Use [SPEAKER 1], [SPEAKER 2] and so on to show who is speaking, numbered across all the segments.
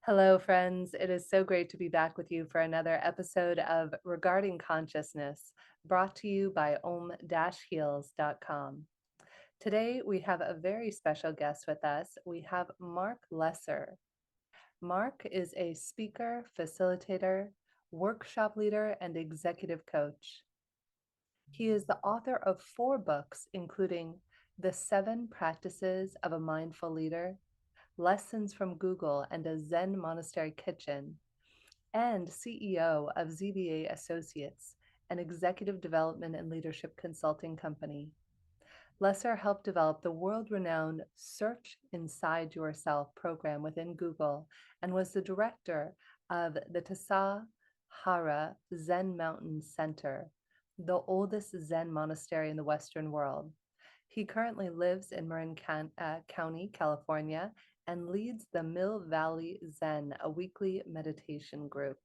[SPEAKER 1] Hello, friends. It is so great to be back with you for another episode of Regarding Consciousness, brought to you by om-heals.com. Today, we have a very special guest with us. We have Marc Lesser. Marc is a speaker, facilitator, workshop leader, and executive coach. He is the author of 4 books, including The 7 Practices of a Mindful Leader, Lessons from Google and a Zen Monastery Kitchen, and CEO of ZBA Associates, an executive development and leadership consulting company. Lesser helped develop the world-renowned Search Inside Yourself program within Google and was the director of the Tassajara Zen Mountain Center, the oldest Zen monastery in the Western world. He currently lives in Marin County, California, and leads the Mill Valley Zen, a weekly meditation group.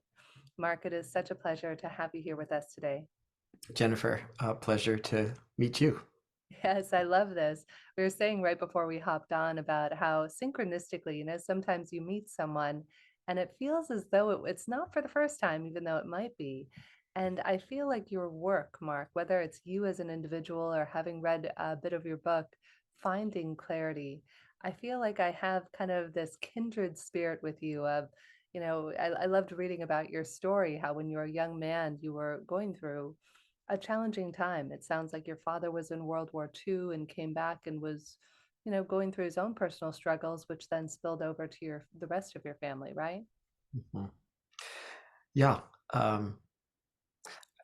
[SPEAKER 1] Marc, it is such a pleasure to have you here with us today.
[SPEAKER 2] Jennifer, pleasure to meet you.
[SPEAKER 1] Yes, I love this. We were saying right before we hopped on about how synchronistically, sometimes you meet someone and it feels as though it's not for the first time, even though it might be. And I feel like your work, Marc, whether it's you as an individual or having read a bit of your book, Finding Clarity, I feel like I have kind of this kindred spirit with you of, I loved reading about your story, how when you were a young man, you were going through a challenging time. It sounds like your father was in World War II and came back and was, going through his own personal struggles, which then spilled over to the rest of your family, right?
[SPEAKER 2] Mhm. Yeah, um,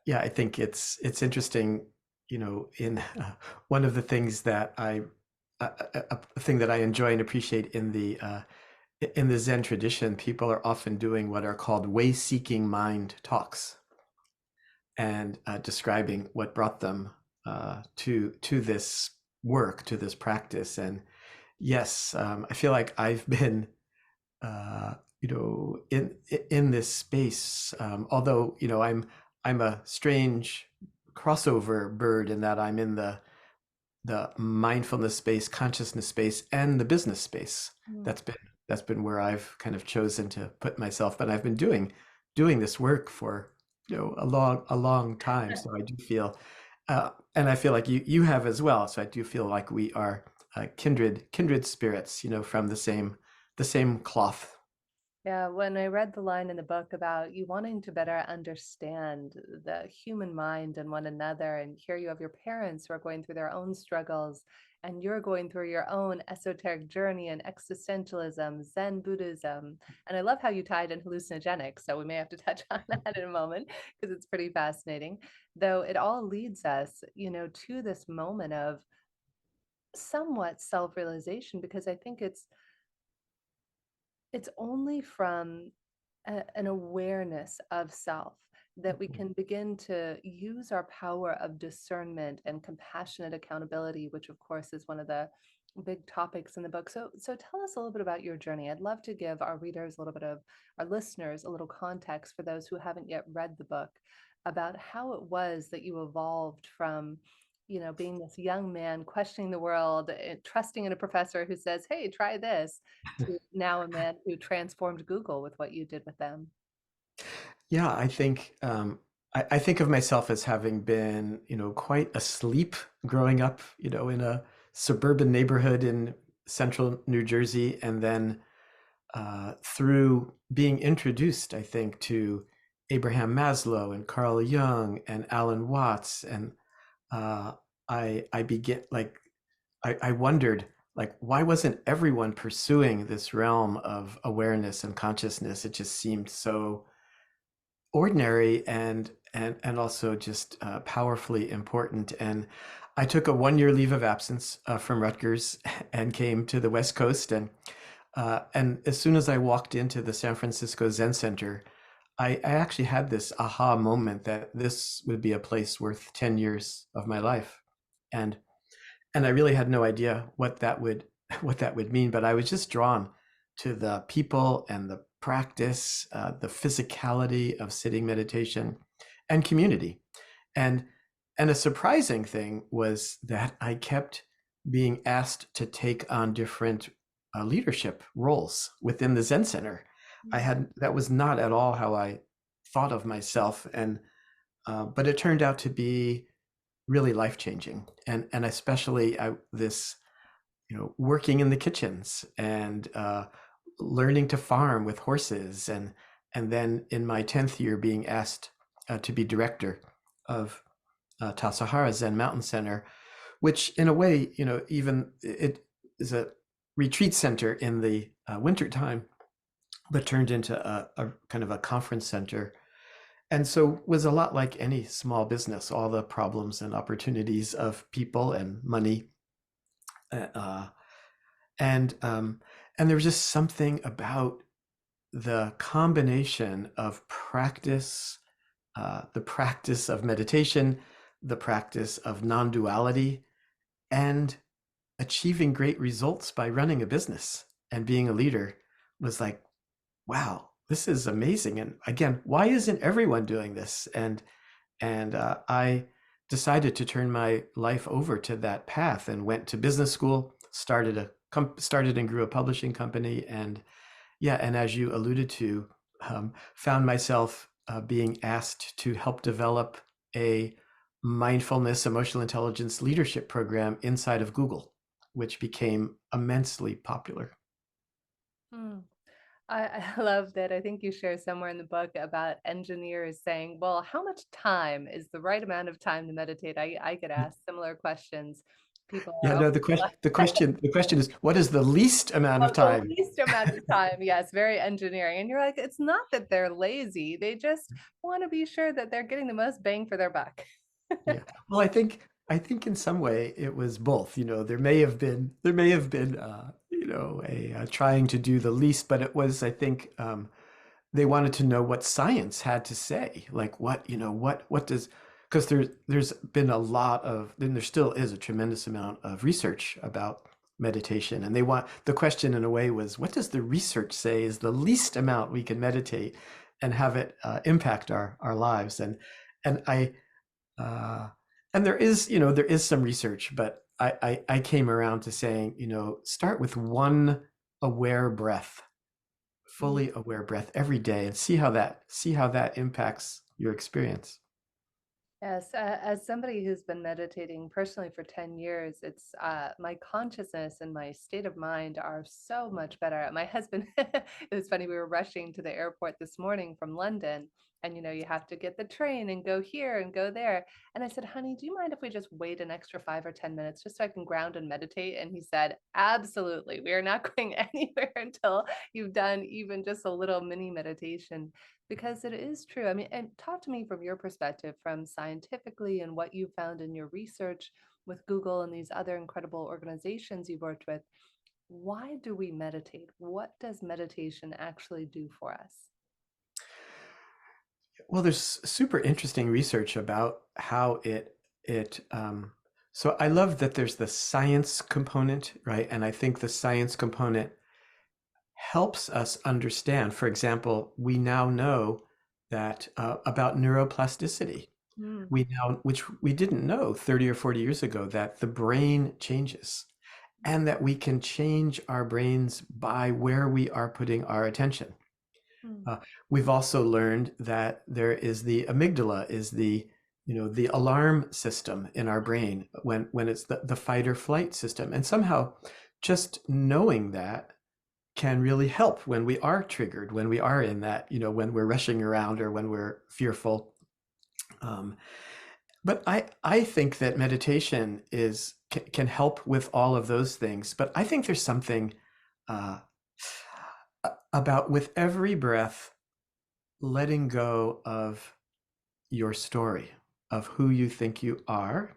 [SPEAKER 2] yeah. I think it's interesting. In one of the things that a thing that I enjoy and appreciate in the Zen tradition, people are often doing what are called way-seeking mind talks and describing what brought them to this work, to this practice. And yes, I feel like I've been uh, in this space. Although I'm a strange crossover bird in that I'm in the mindfulness space, consciousness space, and the business space.
[SPEAKER 1] Mm.
[SPEAKER 2] That's been that's been where I've kind of chosen to put myself. But I've been doing this work for a long time. So I do feel, and I feel like you have as well. So I do feel like we are kindred spirits, from the same cloth.
[SPEAKER 1] Yeah, when I read the line in the book about you wanting to better understand the human mind and one another, and here you have your parents who are going through their own struggles, and you're going through your own esoteric journey and existentialism, Zen Buddhism. And I love how you tied in hallucinogenics. So we may have to touch on that in a moment because it's pretty fascinating. Though it all leads us, to this moment of somewhat self-realization, because I think it's only from an awareness of self that we can begin to use our power of discernment and compassionate accountability, which of course is one of the big topics in the book. So tell us a little bit about your journey. I'd love to give our readers a little bit of our listeners a little context for those who haven't yet read the book about how it was that you evolved from being this young man questioning the world, trusting in a professor who says, hey, try this, to now a man who transformed Google with what you did with them.
[SPEAKER 2] Yeah, I think of myself as having been, quite asleep growing up, in a suburban neighborhood in central New Jersey, and then through being introduced, I think, to Abraham Maslow and Carl Jung and Alan Watts, and uh, I begin like I wondered, like, why wasn't everyone pursuing this realm of awareness and consciousness? It just seemed so ordinary and also just powerfully important. And I took a 1 year leave of absence from Rutgers and came to the West Coast. And as soon as I walked into the San Francisco Zen Center, I actually had this aha moment that this would be a place worth 10 years of my life. And and I really had no idea what that would what that would mean, but I was just drawn to the people and the practice, the physicality of sitting meditation, and community. And and a surprising thing was that I kept being asked to take on different leadership roles within the Zen Center. I
[SPEAKER 1] Mm.
[SPEAKER 2] had that was not at all how I thought of myself, and but it turned out to be really life changing, and especially this working in the kitchens and learning to farm with horses, and then in my 10th year being asked to be director of Tassajara Zen Mountain Center, which in a way, even it is a retreat center in the winter time, but turned into a kind of a conference center. And so was a lot like any small business, all the problems and opportunities of people and money. Uh, and um, and there was just something about the combination of practice, the practice of meditation, the practice of non-duality, and achieving great results by running a business and being a leader was like, wow, this is amazing. And again, why isn't everyone doing this? And I decided to turn my life over to that path and went to business school, started and grew a publishing company, and yeah, and as you alluded to, found myself being asked to help develop a mindfulness, emotional intelligence leadership program inside of Google, which became immensely popular.
[SPEAKER 1] Mm. I love that. I think you share somewhere in the book about engineers saying, well, how much time is the right amount of time to meditate? I get asked similar questions. People
[SPEAKER 2] Yeah,
[SPEAKER 1] are
[SPEAKER 2] no,
[SPEAKER 1] always
[SPEAKER 2] the question is, what is the least amount of
[SPEAKER 1] oh, the
[SPEAKER 2] time?
[SPEAKER 1] least amount of time. Yes, very engineering. And you're like, it's not that they're lazy. They just want to be sure that they're getting the most bang for their buck.
[SPEAKER 2] Yeah. Well, I think in some way it was both. There may have been a trying to do the least, but it was, I think, they wanted to know what science had to say. Like what does, because there's been a lot of, and there still is a tremendous amount of research about meditation, and the question in a way was, what does the research say is the least amount we can meditate and have it impact our lives? And I uh, and there is some research, but I came around to saying, start with one aware breath,
[SPEAKER 1] Mm.
[SPEAKER 2] fully aware breath every day, and see how that impacts your experience.
[SPEAKER 1] Yes, as somebody who's been meditating personally for 10 years, it's my consciousness and my state of mind are so much better. My husband, it was funny, we were rushing to the airport this morning from London, and you have to get the train and go here and go there. And I said, honey, do you mind if we just wait an extra 5 or 10 minutes just so I can ground and meditate? And he said, absolutely. We are not going anywhere until you've done even just a little mini meditation. Because it is true. I mean, and talk to me from your perspective, from scientifically and what you found in your research with Google and these other incredible organizations you've worked with. Why do we meditate? What does meditation actually do for us?
[SPEAKER 2] Well, there's super interesting research about how so I love that there's the science component, right? And I think the science component helps us understand. For example, we now know that about neuroplasticity.
[SPEAKER 1] Mm,
[SPEAKER 2] Which we didn't know 30 or 40 years ago, that the brain changes and that we can change our brains by where we are putting our attention.
[SPEAKER 1] mm,
[SPEAKER 2] Uh, we've also learned that there is the amygdala, is the alarm system in our brain when it's the fight or flight system. And somehow just knowing that can really help when we are triggered, when we are in that, when we're rushing around or when we're fearful. Um, but I think that meditation can help with all of those things. But I think there's something uh, about, with every breath, letting go of your story, of who you think you are,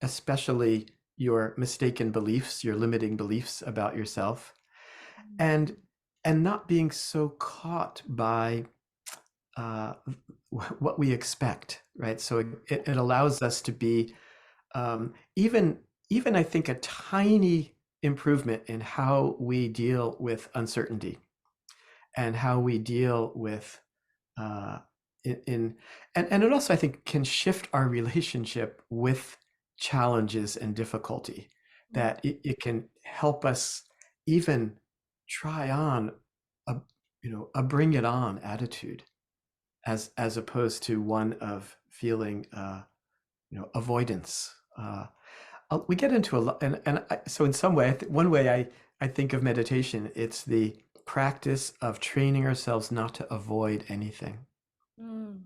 [SPEAKER 2] especially your mistaken beliefs, your limiting beliefs about yourself,
[SPEAKER 1] mm,
[SPEAKER 2] and not being so caught by uh, what we expect, right? So it allows us to be, even I think, a tiny improvement in how we deal with uncertainty and how we deal with uh, in and it also, I think, can shift our relationship with challenges and difficulty.
[SPEAKER 1] mm,
[SPEAKER 2] That it can help us even try on a a bring it on attitude as opposed to one of feeling avoidance. We get into a lot, so in some way, one way I think of meditation, it's the practice of training ourselves not to avoid anything.
[SPEAKER 1] Mm.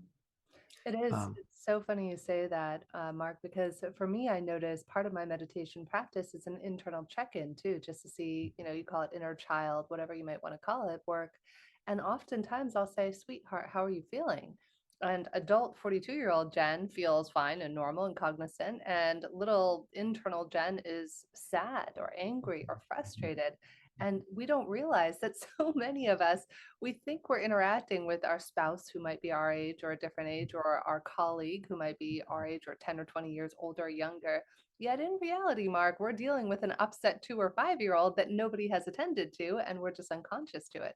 [SPEAKER 1] It is.
[SPEAKER 2] Um,
[SPEAKER 1] It's so funny you say that, Mark, because for me, I notice part of my meditation practice is an internal check-in too, just to see, you call it inner child, whatever you might want to call it, work. And oftentimes I'll say, sweetheart, how are you feeling? And adult 42-year-old Jen feels fine and normal and cognizant, and little internal Jen is sad or angry or frustrated. And we don't realize that so many of us, we think we're interacting with our spouse who might be our age or a different age, or our colleague who might be our age or 10 or 20 years older or younger. Yet in reality, Mark, we're dealing with an upset 2 or 5-year-old that nobody has attended to, and we're just unconscious to it.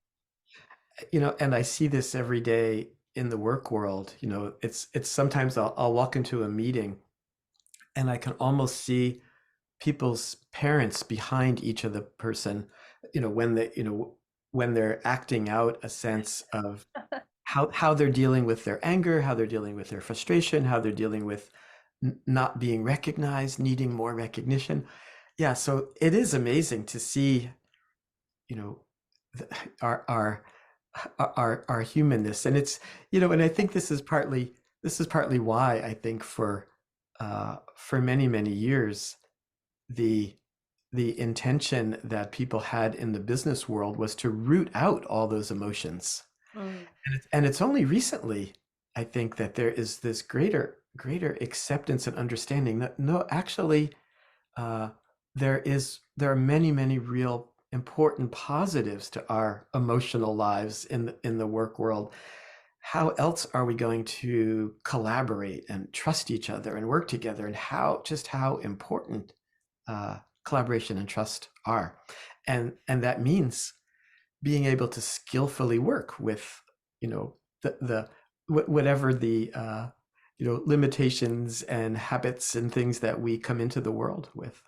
[SPEAKER 2] and I see this every day in the work world. It's sometimes I'll walk into a meeting and I can almost see people's parents behind each of the person, when they're acting out a sense of how they're dealing with their anger, how they're dealing with their frustration, how they're dealing with not being recognized, needing more recognition. Yeah, so it is amazing to see, you know, our our humanness, and and I think this is partly why I think for many years the the intention that people had in the business world was to root out all those emotions.
[SPEAKER 1] Mm,
[SPEAKER 2] And it's only recently, I think, that there is this greater acceptance and understanding that no, actually, uh, there are many real important positives to our emotional lives in the work world. How else are we going to collaborate and trust each other and work together, and how important collaboration and trust are, and that means being able to skillfully work with, the whatever the limitations and habits and things that we come into the world with.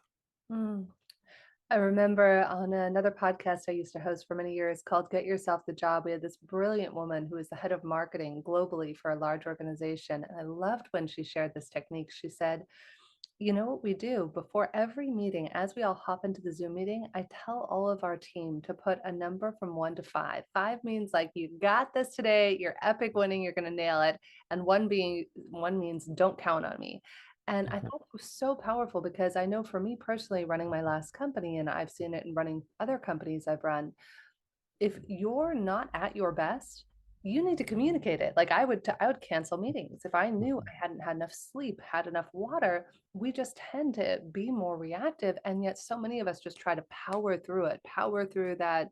[SPEAKER 1] mm. I remember on another podcast I used to host for many years called Get Yourself the Job, we had this brilliant woman who was the head of marketing globally for a large organization. And I loved when she shared this technique. She said, you know what we do before every meeting, as we all hop into the Zoom meeting, I tell all of our team to put a number from 1 to 5. 5 means like you got this today, you're epic winning, you're going to nail it. And one means don't count on me. And I
[SPEAKER 2] Mhm,
[SPEAKER 1] thought it was so powerful because I know for me personally, running my last company, and I've seen it in running other companies I've run, if you're not at your best, you need to communicate it. Like I would cancel meetings if I knew I hadn't had enough sleep, had enough water. We just tend to be more reactive, and yet so many of us just try to power through it, power through that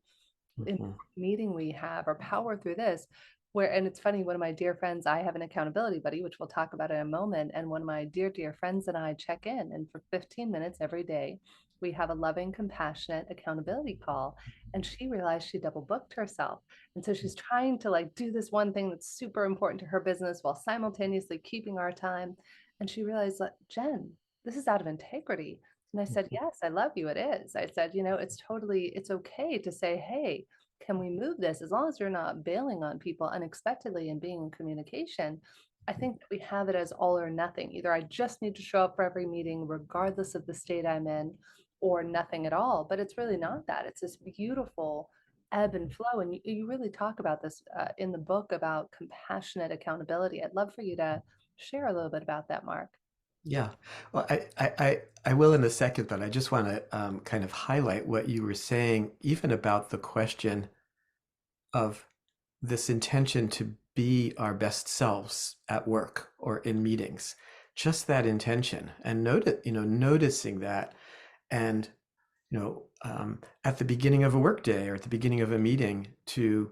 [SPEAKER 2] mhm,
[SPEAKER 1] important meeting we have, or power through this. Where, and it's funny, one of my dear friends, I have an accountability buddy, which we'll talk about in a moment, and one of my dear friends and I check in, and for 15 minutes every day we have a loving, compassionate accountability call. And she realized she double booked herself, and so she's trying to like do this one thing that's super important to her business while simultaneously keeping our time. And she realized that, Jen, this is out of integrity. And I said,
[SPEAKER 2] mhm.
[SPEAKER 1] yes, I love you. It is. I said, it's okay to say, hey, can we move this? As long as you're not bailing on people unexpectedly and being in communication, I think that we have it as all or nothing. Either I just need to show up for every meeting, regardless of the state I'm in, or nothing at all. But it's really not that. It's this beautiful ebb and flow. And you really talk about this in the book about compassionate accountability. I'd love for you to share a little bit about that, Mark.
[SPEAKER 2] Yeah. Well, I will in a second, but I just want to kind of highlight what you were saying, even about the question of this intention to be our best selves at work or in meetings. Just that intention, and noticing that, and at the beginning of a workday or at the beginning of a meeting, to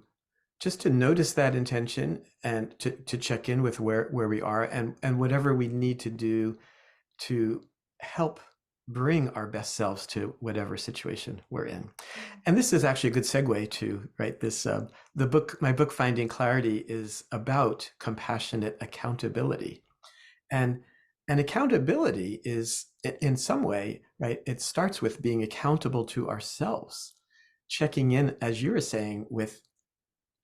[SPEAKER 2] just to notice that intention and to check in with where we are, and whatever we need to do to help bring our best selves to whatever situation we're in. And this is actually a good segue to, right, this my book Finding Clarity is about compassionate accountability. And accountability is, in some way, right, it starts with being accountable to ourselves, checking in, as you were saying, with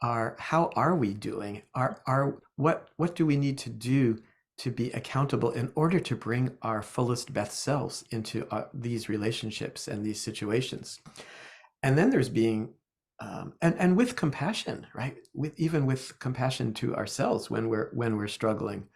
[SPEAKER 2] are how are we doing? Are what do we need to do to be accountable in order to bring our fullest best selves into these relationships and these situations? And then there's being and with compassion, right? With even with compassion to ourselves when we're struggling.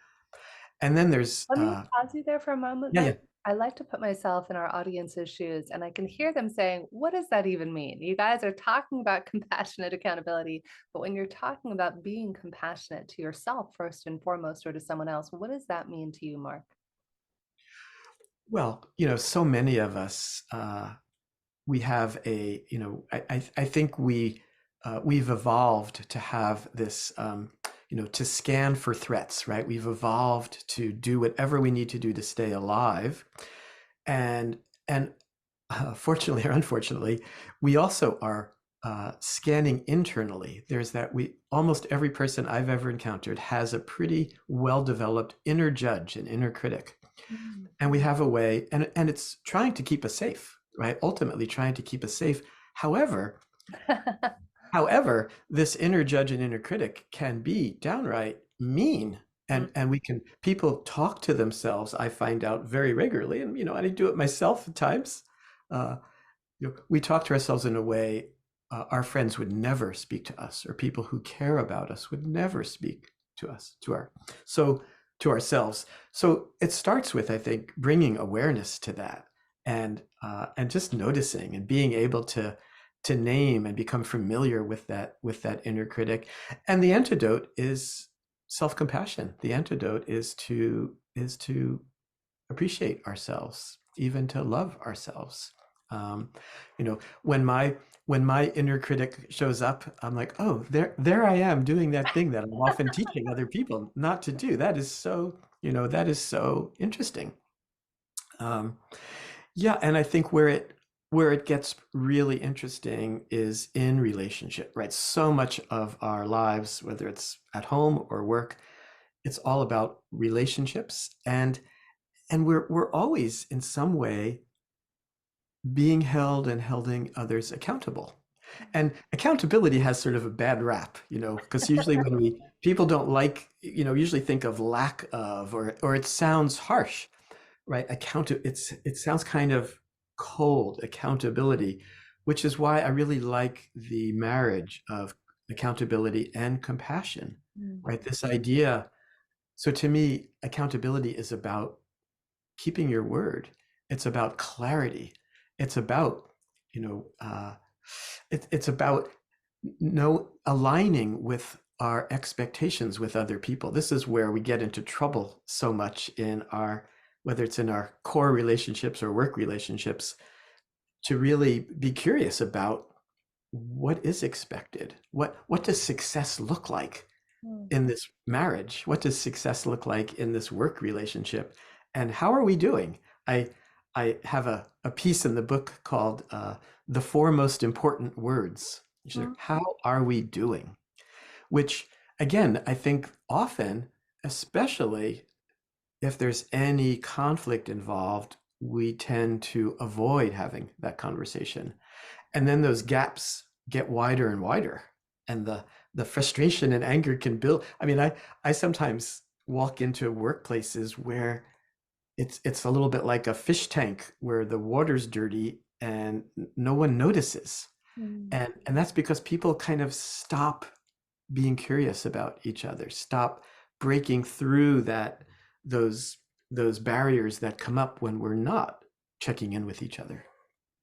[SPEAKER 2] And then there's
[SPEAKER 1] Let me pause you there for a moment,
[SPEAKER 2] yeah,
[SPEAKER 1] though.
[SPEAKER 2] yeah.
[SPEAKER 1] I like to put myself in our audience's shoes, and I can hear them saying, "What does that even mean?" You guys are talking about compassionate accountability, but when you're talking about being compassionate to yourself first and foremost, or to someone else, what does that mean to you, Mark?
[SPEAKER 2] Well, so many of us we have I think we've evolved to have this to scan for threats, right? We've evolved to do whatever we need to do to stay alive, and fortunately or unfortunately, we also are scanning internally. There's that we almost every person I've ever encountered has a pretty well developed inner judge and inner critic,
[SPEAKER 1] Mm.
[SPEAKER 2] and we have a way, and it's trying to keep us safe, right? Ultimately trying to keep us safe. However, this inner judge and inner critic can be downright mean.
[SPEAKER 1] Mm.
[SPEAKER 2] And we can people talk to themselves, I find out very regularly, and I do it myself at times. Uh, we talk to ourselves in a way our friends would never speak to us, or people who care about us would never speak to us, so to ourselves. So it starts with, I think, bringing awareness to that, and just noticing and being able to name and become familiar with that inner critic. And the antidote is self-compassion. The antidote is to appreciate ourselves, even to love ourselves. Um, when my inner critic shows up, I'm like, oh, there I am doing that thing that I'm often teaching other people not to do. That is so, that is so interesting. Um, yeah, and I think where it gets really interesting is in relationship, right? So much of our lives, whether it's at home or work, it's all about relationships, and we're always in some way being held and holding others accountable. And accountability has sort of a bad rap, because usually when we people don't like, usually think of lack of, or it sounds harsh, right? It sounds kind of cold, accountability, which is why I really like the marriage of accountability and compassion,
[SPEAKER 1] Mm.
[SPEAKER 2] right? This idea. So to me, accountability is about keeping your word. It's about clarity. It's about, you know, uh, it's about no aligning with our expectations with other people. This is where we get into trouble so much in whether it's in our core relationships or work relationships, to really be curious about what is expected. What does success look like
[SPEAKER 1] Mm.
[SPEAKER 2] in this marriage? What does success look like in this work relationship? And how are we doing? I I have a piece in the book called "The Four Most Important Words."
[SPEAKER 1] Mm.
[SPEAKER 2] How are we doing? Which, again, I think often, especially if there's any conflict involved, we tend to avoid having that conversation, and then those gaps get wider and wider, and the frustration and anger can build. I mean, I sometimes walk into workplaces where it's a little bit like a fish tank where the water's dirty and no one notices,
[SPEAKER 1] Mm.
[SPEAKER 2] and that's because people kind of stop being curious about each other, stop breaking through those those barriers that come up when we're not checking in with each other.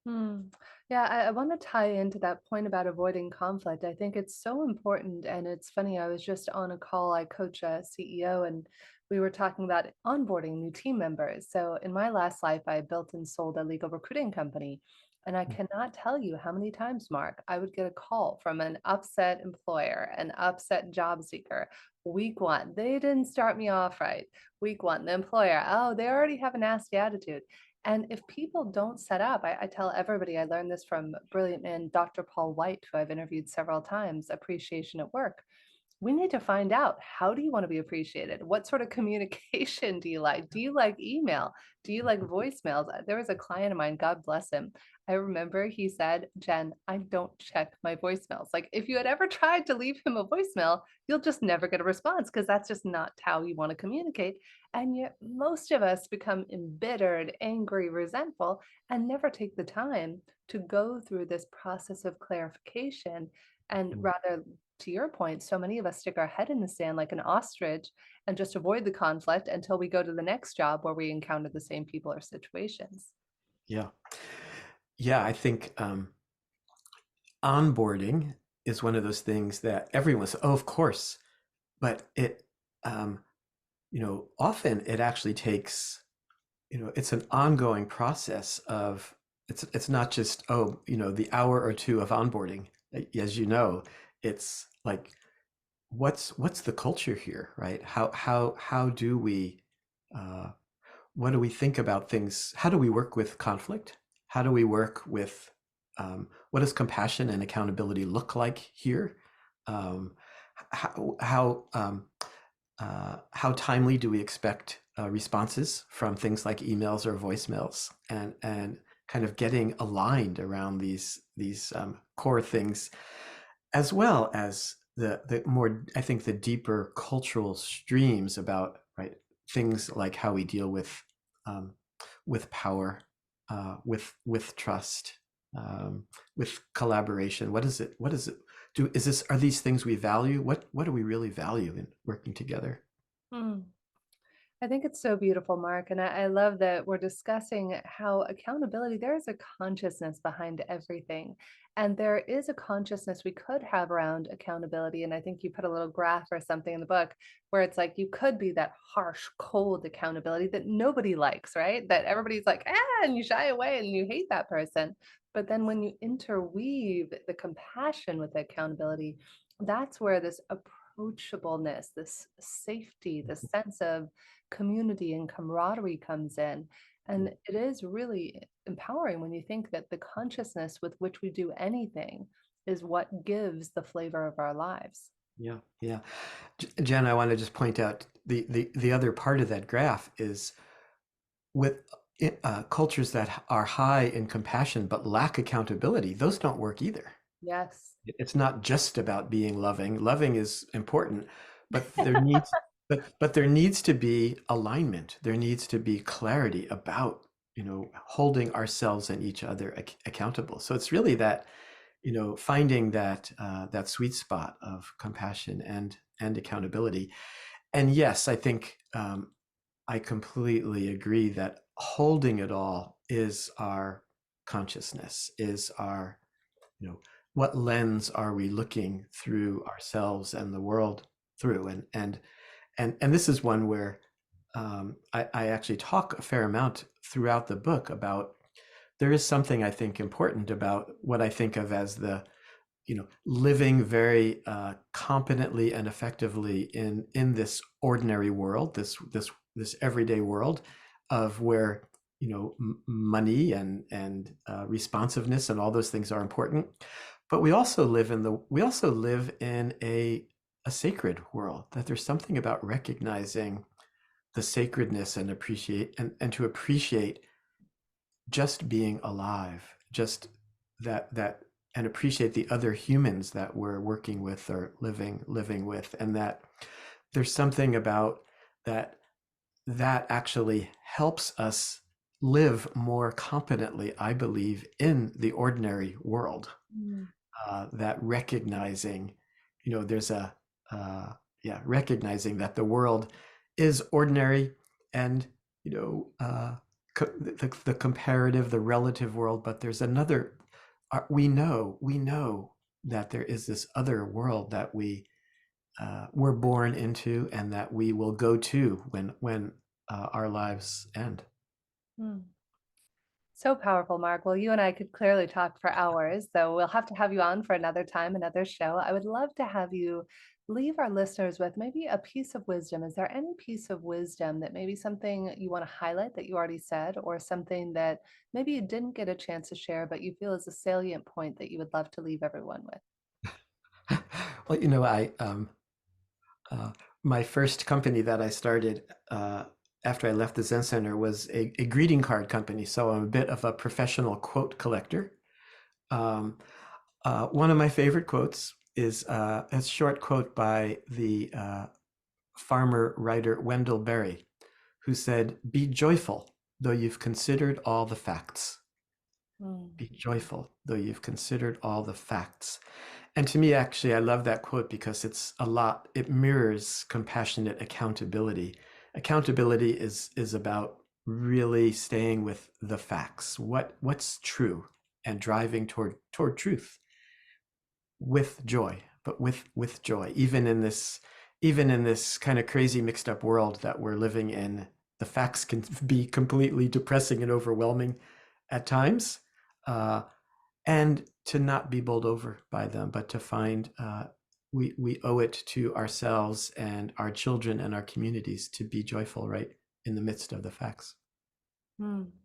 [SPEAKER 1] Hmm. Yeah, I want to tie into that point about avoiding conflict. I think it's so important. And it's funny, I was just on a call. I coach a CEO, and we were talking about onboarding new team members. So, in my last life, I built and sold a legal recruiting company. And I cannot tell you how many times, Mark, I would get a call from an upset employer, an upset job seeker. Week one, they didn't start me off right. Week one, the employer, oh, they already have a nasty attitude. And if people don't set up, I tell everybody, I learned this from brilliant man, Dr. Paul White, who I've interviewed several times, Appreciation at Work. we need to find out, how do you want to be appreciated? What sort of communication do you like? Do you like email? Do you like voicemails? There was a client of mine, God bless him. I remember he said, Jen, I don't check my voicemails. Like, if you had ever tried to leave him a voicemail, you'll just never get a response because that's just not how you want to communicate. And yet, most of us become embittered, angry, resentful, and never take the time to go through this process of clarification. And
[SPEAKER 2] Mm.
[SPEAKER 1] rather, to your point, so many of us stick our head in the sand like an ostrich and just avoid the conflict until we go to the next job where we encounter the same people or situations.
[SPEAKER 2] Yeah. Yeah, I think onboarding is one of those things that everyone says, oh, of course, but um, often it actually takes, it's an ongoing process of, it's not just, oh, the hour or two of onboarding. As you know, it's like, what's the culture here, right? How do we, uh, what do we think about things? How do we work with conflict? How do we work with, what does compassion and accountability look like here? Um, how timely do we expect responses from things like emails or voicemails, and kind of getting aligned around these core things, as well as the more, I think, the deeper cultural streams about, right, things like how we deal um, with power, with trust, with collaboration. What is it do is this are these things we value? What do we really value in working together?
[SPEAKER 1] Hmm. I think it's so beautiful, Mark. And I love that we're discussing how accountability, there is a consciousness behind everything. And there is a consciousness we could have around accountability. And I think you put a little graph or something in the book where it's like you could be that harsh, cold accountability that nobody likes, right? That everybody's like, and you shy away and you hate that person. But then when you interweave the compassion with the accountability, that's where this approachableness, this safety, this sense of community and camaraderie comes in. And it is really empowering when you think that the consciousness with which we do anything is what gives the flavor of our lives.
[SPEAKER 2] Yeah, yeah. Jen, I want to just point out the other part of that graph is with cultures that are high in compassion but lack accountability. Those don't work either.
[SPEAKER 1] Yes.
[SPEAKER 2] It's not just about being loving. Loving is important, but there needs to be alignment. There needs to be clarity about, holding ourselves and each other accountable. So it's really that, finding that sweet spot of compassion and accountability. And yes, I think, I completely agree that holding it all is our consciousness, is our, you know, what lens are we looking through ourselves and the world through? And this is one where, I actually talk a fair amount throughout the book about, there is something I think important about what I think of as the, living very competently and effectively in this ordinary world, this everyday world, of where, money and responsiveness and all those things are important, but we also live in a sacred world. That there's something about recognizing the sacredness and and to appreciate just being alive, just that and appreciate the other humans that we're working with or living with, and that there's something about that that actually helps us live more competently, I believe, in the ordinary world.
[SPEAKER 1] Mm,
[SPEAKER 2] That recognizing, there's a, recognizing that the world is ordinary, and, the comparative, the relative world, but there's another. We know that there is this other world that we're born into, and that we will go to when our lives end.
[SPEAKER 1] mm. So powerful, Mark. Well, you and I could clearly talk for hours, so we'll have to have you on for another time, another show. I would love to have you leave our listeners with maybe a piece of wisdom. Is there any piece of wisdom that maybe something you want to highlight that you already said, or something that maybe you didn't get a chance to share, but you feel is a salient point that you would love to leave everyone with?
[SPEAKER 2] Well, Uh, my first company that I started after I left the Zen Center was a greeting card company. So I'm a bit of a professional quote collector. Um, one of my favorite quotes is a short quote by the farmer writer Wendell Berry, who said, "Be joyful, though you've considered all the facts.
[SPEAKER 1] Mm,
[SPEAKER 2] Be joyful, though you've considered all the facts." And to me, actually, I love that quote because it mirrors compassionate accountability. Accountability is about really staying with the facts, what's true, and driving toward truth with joy, but with joy, even in this kind of crazy mixed up world that we're living in. The facts can be completely depressing and overwhelming at times. Uh, and to not be bowled over by them, but to find we owe it to ourselves and our children and our communities to be joyful right in the midst of the facts.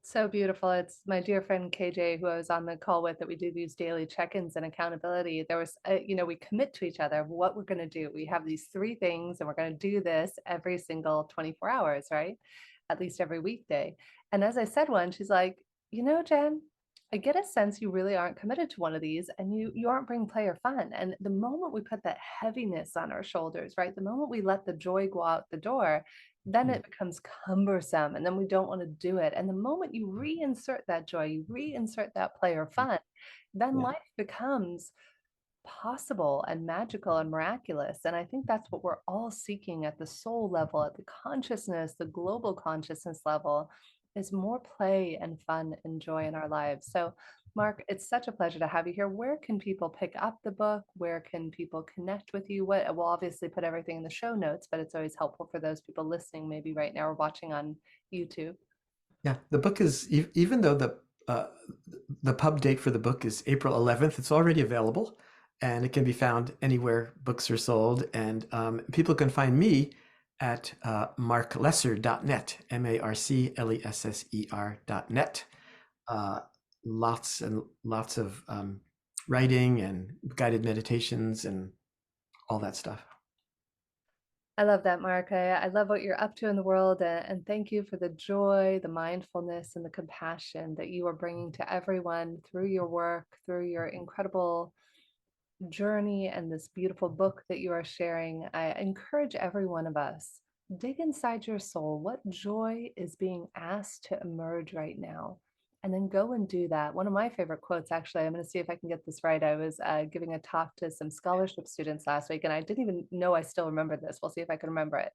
[SPEAKER 1] so beautiful. It's my dear friend KJ, who I was on the call with, that we do these daily check-ins and accountability. There was, we commit to each other what we're going to do. We have these three things, and we're going to do this every single 24 hours, right? At least every weekday. And as I said one, she's like, Jen, I get a sense you really aren't committed to one of these, and you aren't bringing play or fun. And the moment we put that heaviness on our shoulders, right? The moment we let the joy go out the door, then
[SPEAKER 2] Mm,
[SPEAKER 1] it becomes cumbersome, and then we don't want to do it. And the moment you reinsert that joy, you reinsert that play or
[SPEAKER 2] mm,
[SPEAKER 1] fun, then
[SPEAKER 2] yeah.
[SPEAKER 1] life becomes possible and magical and miraculous. And I think that's what we're all seeking at the soul level, at the consciousness, the global consciousness level, is more play and fun and joy in our lives. So, Mark, it's such a pleasure to have you here. Where can people pick up the book? Where can people connect with you? We'll obviously put everything in the show notes, but it's always helpful for those people listening, maybe right now or watching on YouTube.
[SPEAKER 2] Yeah, the book is even though uh, the pub date for the book is April 11th, it's already available, and it can be found anywhere books are sold. And people can find me at marclesser.net, marclesser.net. Uh, Lots and lots of writing and guided meditations and all that stuff.
[SPEAKER 1] I love that, Mark. I love what you're up to in the world. And thank you for the joy, the mindfulness, and the compassion that you are bringing to everyone through your work, through your incredible journey, and this beautiful book that you are sharing. I encourage every one of us, dig inside your soul. What joy is being asked to emerge right now? And then go and do that. One of my favorite quotes, actually, I'm going to see if I can get this right. I was giving a talk to some scholarship students last week, and I didn't even know I still remember this. We'll see if I can remember it.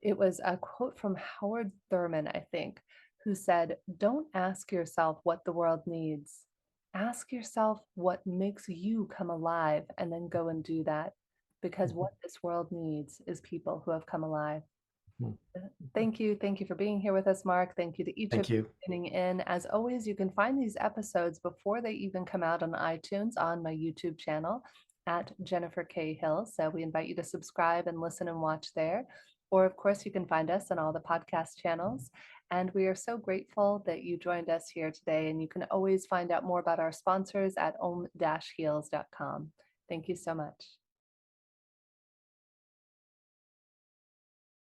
[SPEAKER 1] It was a quote from Howard Thurman, I think, who said, "Don't ask yourself what the world needs. Ask yourself what makes you come alive, and then go and do that. Because
[SPEAKER 2] Mhm.
[SPEAKER 1] what this world needs is people who have come alive."
[SPEAKER 2] Mhm.
[SPEAKER 1] Thank you. Thank you for being here with us, Mark. Thank you to each of
[SPEAKER 2] Thank
[SPEAKER 1] you
[SPEAKER 2] you.
[SPEAKER 1] for tuning in. As always, you can find these episodes before they even come out on iTunes on my YouTube channel at Jennifer K. Hill. So we invite you to subscribe and listen and watch there. Or, of course, you can find us on all the podcast channels. And we are so grateful that you joined us here today. And you can always find out more about our sponsors at om-heals.com. Thank you so much.